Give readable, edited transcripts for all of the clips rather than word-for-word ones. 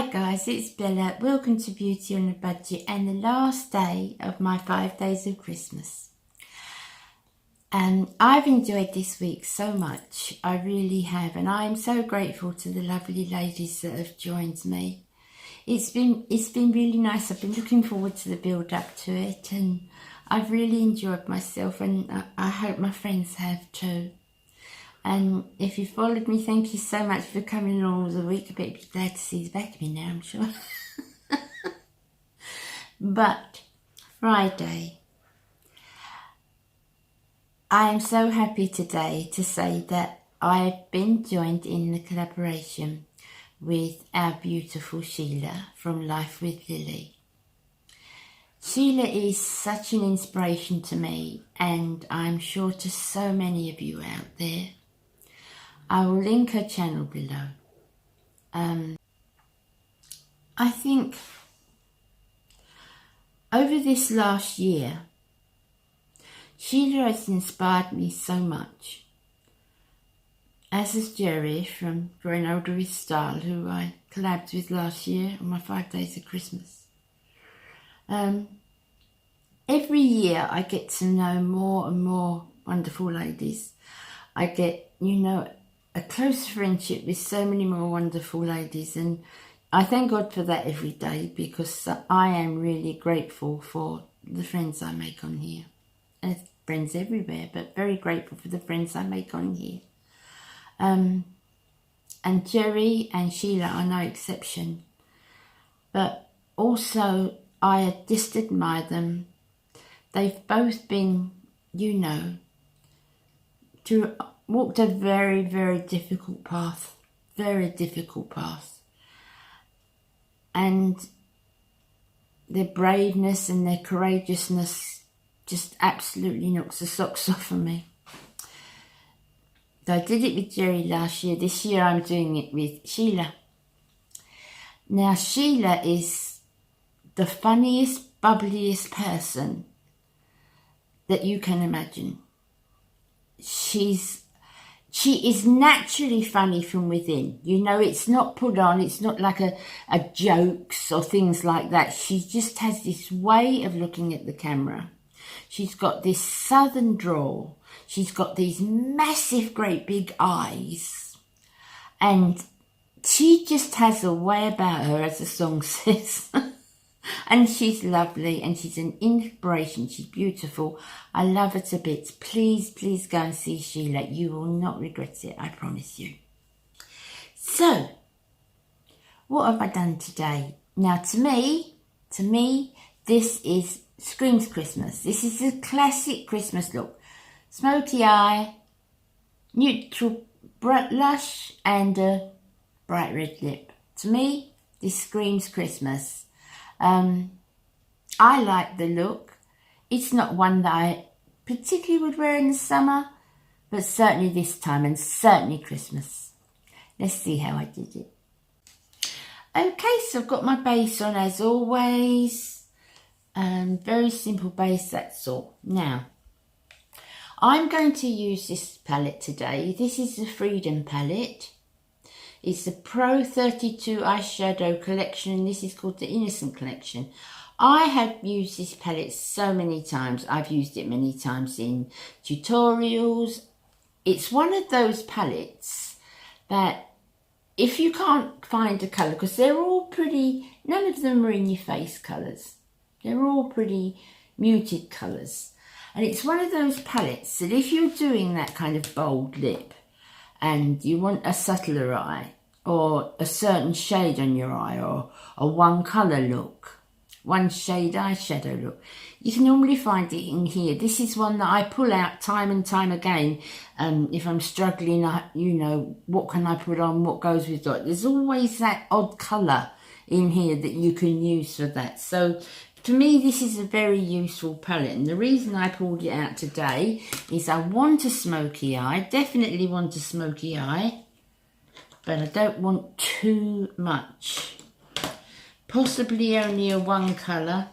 Hi guys, it's Bella. Welcome to Beauty on a Budget and the last day of my 5 days of Christmas. I've enjoyed this week so much, I really have, and I am so grateful to the lovely ladies that have joined me. It's been really nice. I've been looking forward to the build up to it, and I've really enjoyed myself, and I hope my friends have too. And if you followed me, thank you so much for coming along all the week. I bet you'd be glad to see the back of me now, I'm sure. But Friday, I am so happy today to say that I've been joined in the collaboration with our beautiful Sheila from Life with Lily. Sheila is such an inspiration to me, and I'm sure to so many of you out there. I will link her channel below. I think over this last year, Sheila has inspired me so much, as has Geri from Growing Older with Style, who I collabed with last year on my 5 days of Christmas. Every year I get to know more and more wonderful ladies. I get, a close friendship with so many more wonderful ladies, and I thank God for that every day, because I am really grateful for the friends I make on here. And friends everywhere, but very grateful for the friends I make on here. And Geri and Sheila are no exception. But also, I just admire them. They've both been, walked a very, very difficult path. Very difficult path. And their braveness and their courageousness just absolutely knocks the socks off of me. So I did it with Geri last year. This year I'm doing it with Sheila. Now Sheila is the funniest, bubbliest person that you can imagine. She is naturally funny from within. It's not put on. It's not like a jokes or things like that. She just has this way of looking at the camera. She's got this southern drawl. She's got these massive, great big eyes. And she just has a way about her, as the song says. And she's lovely, and she's an inspiration. She's beautiful. I love her to bits. Please, please go and see Sheila. You will not regret it, I promise you. So, what have I done today? Now, to me, this screams Christmas. This is a classic Christmas look. Smoky eye, neutral blush, and a bright red lip. To me, this screams Christmas. I like the look. It's not one that I particularly would wear in the summer, but certainly this time, and certainly Christmas. Let's see how I did it. Okay, so I've got my base on as always. Very simple base, that's all. Now, I'm going to use this palette today. This is the Freedom palette. It's the Pro 32 eyeshadow collection, and this is called the Innocent collection. I have used this palette so many times. I've used it many times in tutorials. It's one of those palettes that if you can't find a colour, because they're all pretty, none of them are in your face colours. They're all pretty muted colours. And it's one of those palettes that if you're doing that kind of bold lip, and you want a subtler eye, or a certain shade on your eye, or a one colour look, one shade eyeshadow look, you can normally find it in here. This is one that I pull out time and time again. If I'm struggling, what can I put on, what goes with what? There's always that odd colour in here that you can use for that. So to me, this is a very useful palette, and the reason I pulled it out today is I want a smoky eye, definitely want a smoky eye, but I don't want too much. Possibly only a one colour,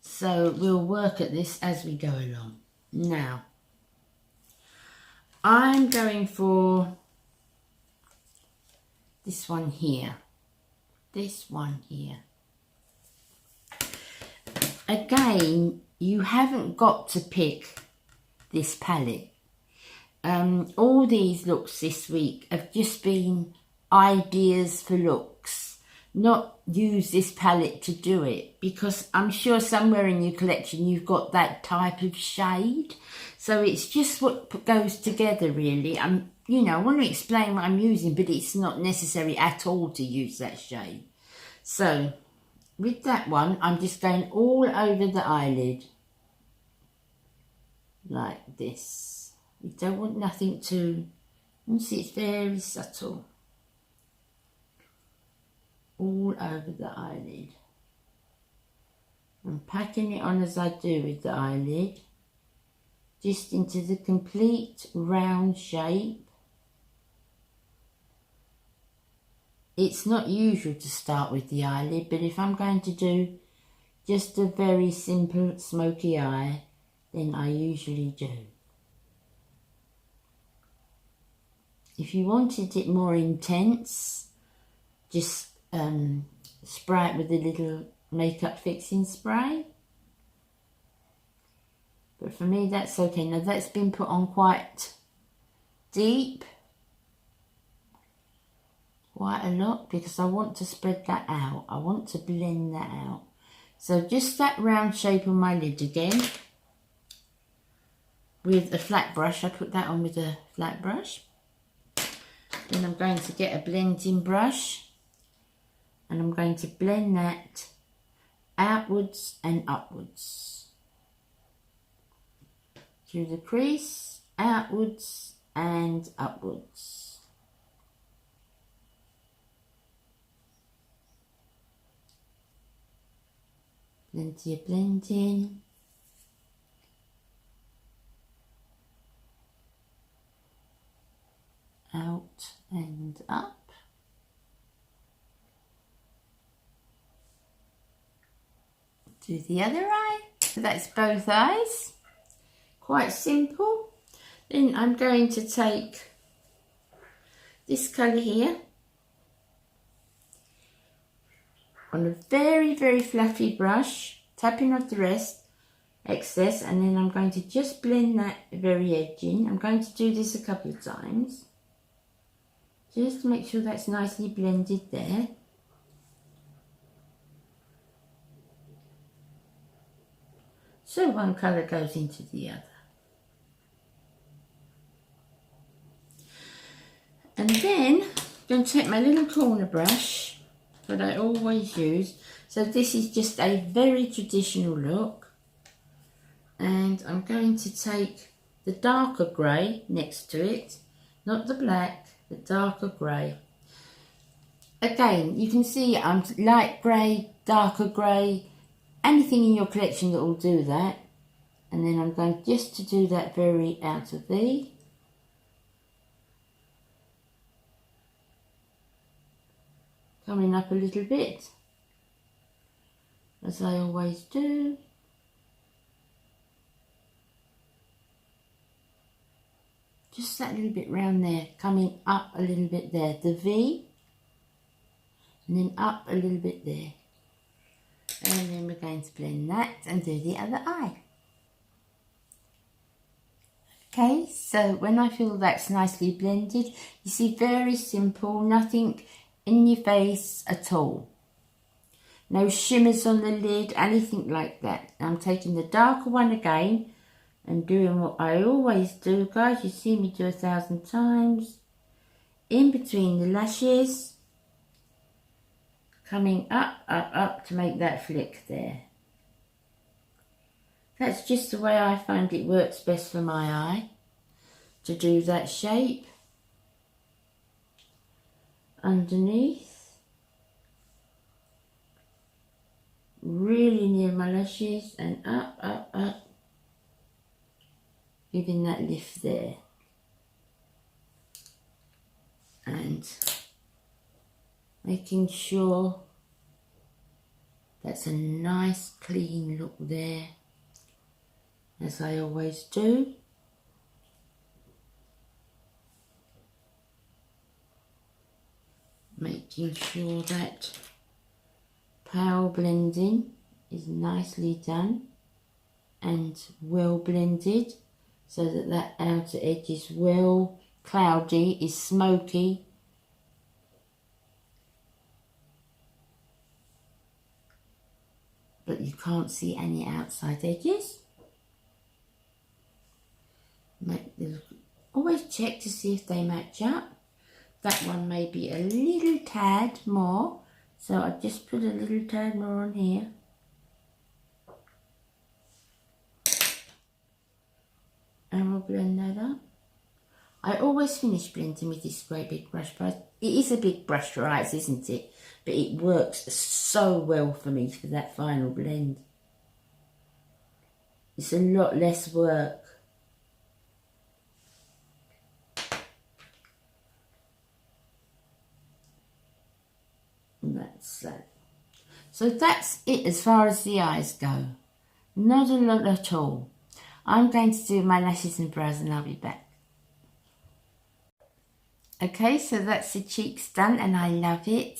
so we'll work at this as we go along. Now, I'm going for this one here. this one here. Again, you haven't got to pick this palette. All these looks this week have just been ideas for looks, not use this palette to do it, because I'm sure somewhere in your collection you've got that type of shade. So it's just what goes together, really. You know, I want to explain what I'm using, but it's not necessary at all to use that shade. So with that one, I'm just going all over the eyelid like this. You don't want nothing to, you see it's very subtle. All over the eyelid. I'm packing it on as I do with the eyelid, just into the complete round shape. It's not usual to start with the eyelid, but if I'm going to do just a very simple smoky eye, then I usually do. If you wanted it more intense, just spray it with a little makeup fixing spray. But for me, that's okay. Now that's been put on quite deep, quite a lot, because I want to spread that out. I want to blend that out. So just that round shape on my lid again with a flat brush. I put that on with a flat brush. Then I'm going to get a blending brush and I'm going to blend that outwards and upwards. Through the crease, outwards and upwards. Plenty of blending. Out and up. Do the other eye. So that's both eyes. Quite simple. Then I'm going to take this colour here on a very, very fluffy brush, tapping off the rest, excess, and then I'm going to just blend that very edge in. I'm going to do this a couple of times, just to make sure that's nicely blended there. So one colour goes into the other. And then I'm going to take my little corner brush that I always use. So this is just a very traditional look. And I'm going to take the darker grey next to it, not the black, the darker grey. Again, you can see I'm light grey, darker grey, anything in your collection that will do that. And then I'm going just to do that very outer V. Coming up a little bit, as I always do. Just that little bit round there, coming up a little bit there, the V, and then up a little bit there. And then we're going to blend that and do the other eye. Okay, so when I feel that's nicely blended, you see, very simple, nothing in your face at all. No shimmers on the lid, anything like that. I'm taking the darker one again and doing what I always do, guys. You see me do 1,000 times. In between the lashes, coming up, up, up to make that flick there. That's just the way I find it works best for my eye, to do that shape. Underneath, really near my lashes, and up, up, up, giving that lift there. And making sure that's a nice clean look there, as I always do. Making sure that Pale blending is nicely done and well blended so that that outer edge is well cloudy, is smoky. But you can't see any outside edges. Always check to see if they match up. That one may be a little tad more, so I'll just put a little tad more on here. And we'll blend that up. I always finish blending with this great big brush, but it is a big brush for eyes, isn't it? But it works so well for me for that final blend. It's a lot less work. And that's that. So that's it as far as the eyes go. Not a lot at all. I'm going to do my lashes and brows and I'll be back. Okay, so that's the cheeks done and I love it.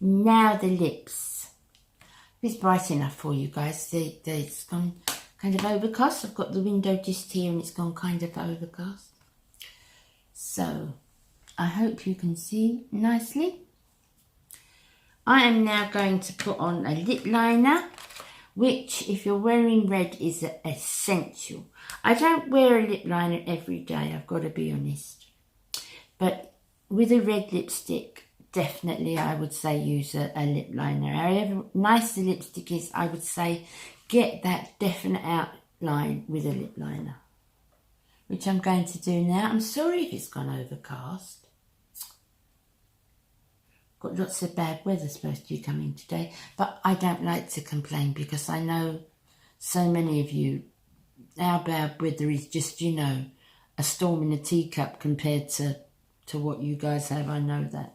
Now the lips. It's bright enough for you guys. It's gone kind of overcast. I've got the window just here and it's gone kind of overcast. So I hope you can see nicely. I am now going to put on a lip liner, which if you're wearing red is essential. I don't wear a lip liner every day, I've got to be honest. But with a red lipstick, definitely I would say use a lip liner. However nice the lipstick is, I would say get that definite outline with a lip liner. Which I'm going to do now. I'm sorry if it's gone overcast. Got lots of bad weather supposed to be coming today, but I don't like to complain because I know so many of you, our bad weather is just, you know, a storm in a teacup compared to what you guys have. I know that.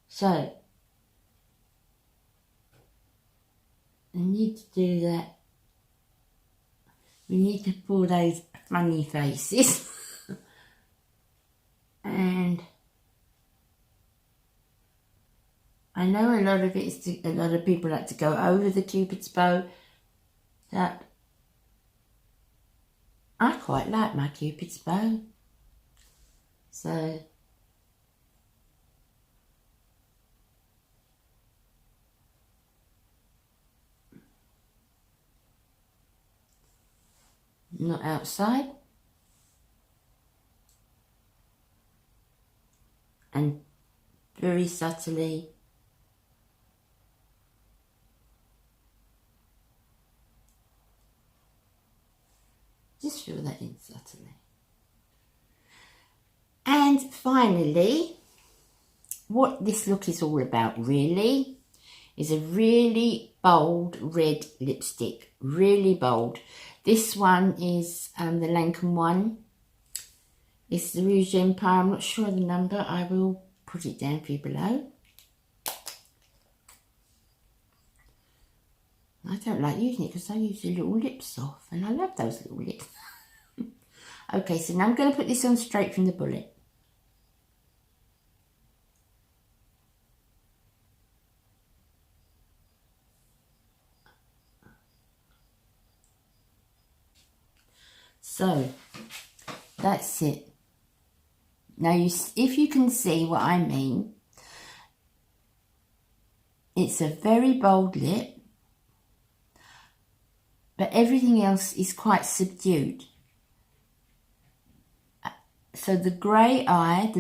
So I need to do that. We need to pull those funny faces and I know a lot of it is a lot of people like to go over the Cupid's bow. That I quite like my Cupid's bow. So not outside. And very subtly just fill that in subtly. And finally, what this look is all about really is a really bold red lipstick. Really bold. This one is the Lancome one. It's the Rouge Empire. I'm not sure of the number. I will put it down for you below. I don't like using it because I use the little lips off and I love those little lips. Okay, so now I'm going to put this on straight from the bullet. So that's it. Now, if you can see what I mean, it's a very bold lip, but everything else is quite subdued. So the grey eye,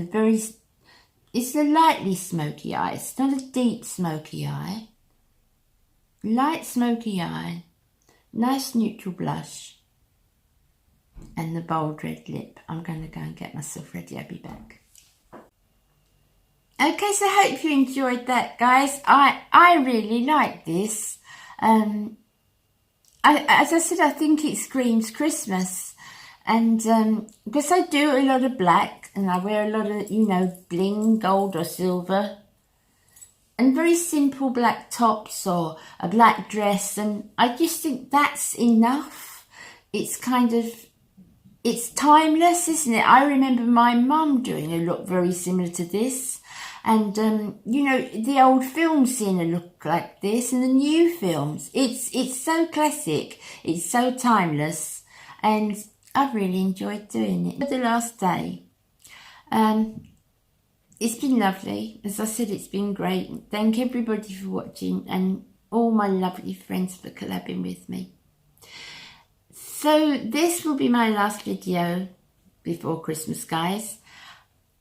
it's a lightly smoky eye. It's not a deep smoky eye. Light smoky eye, nice neutral blush, and the bold red lip. I'm going to go and get myself ready. I'll be back. Okay, so I hope you enjoyed that, guys. I really like this. As I said, I think it screams Christmas. And because I do a lot of black and I wear a lot of, you know, bling, gold or silver. And very simple black tops or a black dress. And I just think that's enough. It's kind of, it's timeless, isn't it? I remember my mum doing a look very similar to this. And, you know, the old films seem to look like this, and the new films. It's so classic. It's so timeless. And I've really enjoyed doing it. The last day, it's been lovely. As I said, it's been great. Thank everybody for watching, and all my lovely friends for collabing with me. So this will be my last video before Christmas, guys.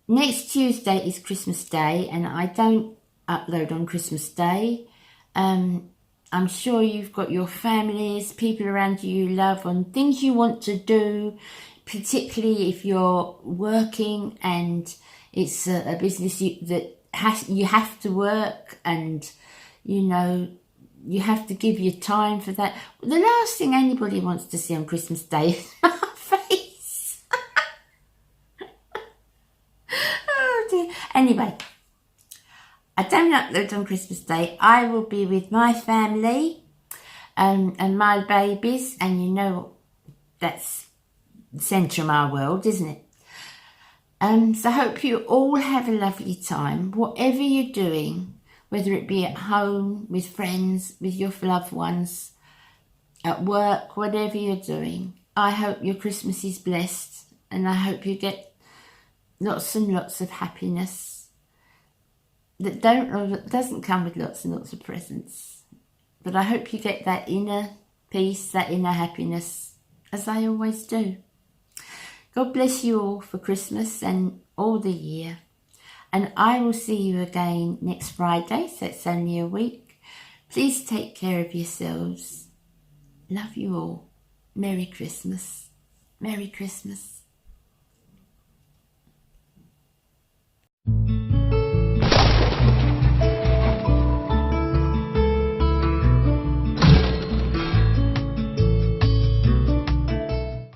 Next Tuesday is Christmas Day, and I don't upload on Christmas Day. I'm sure you've got your families, people around you love, and things you want to do, particularly if you're working and it's a business you have to work, and you know you have to give your time for that. The last thing anybody wants to see on Christmas Day is my face. Oh dear. Anyway, I don't upload on Christmas Day. I will be with my family and my babies, and you know that's the centre of my world, isn't it? So I hope you all have a lovely time, whatever you're doing, whether it be at home, with friends, with your loved ones, at work, whatever you're doing. I hope your Christmas is blessed, and I hope you get lots and lots of happiness that doesn't come with lots and lots of presents. But I hope you get that inner peace, that inner happiness, as I always do. God bless you all for Christmas and all the year. And I will see you again next Friday, so it's only a week. Please take care of yourselves. Love you all. Merry Christmas. Merry Christmas.